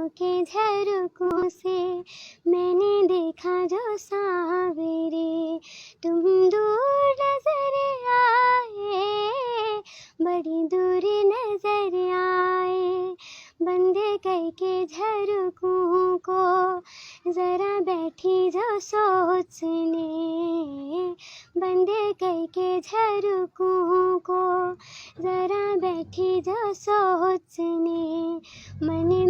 नजरों के झरोकों से मैंने देखा जो सावरे, तुम दूर नजर आए, बड़ी दूर नजर आए। बंद करके झरोकों को जरा बैठी जो सोचने, बंद करके झरोकों को जरा बैठी जो सोचने। मन